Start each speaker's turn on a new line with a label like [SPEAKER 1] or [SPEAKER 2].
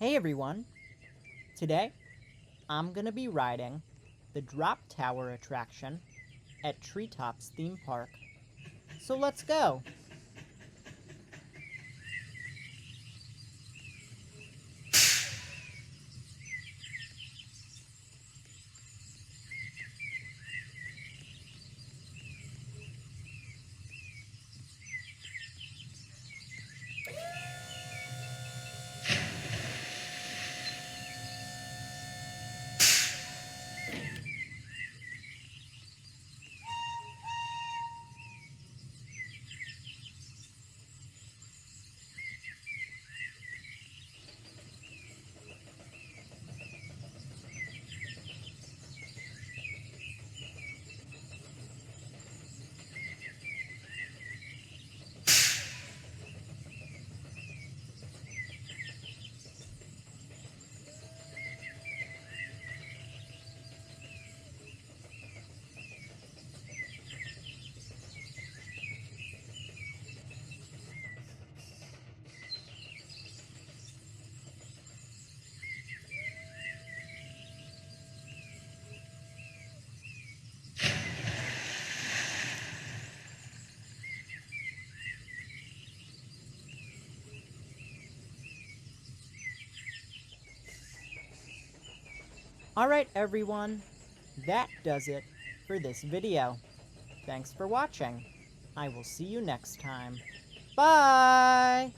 [SPEAKER 1] Hey everyone! Today, I'm gonna be riding the Drop Tower attraction at Treetops Theme Park. So let's go! Alright everyone, that does it for this video. Thanks for watching. I will see you next time. Bye!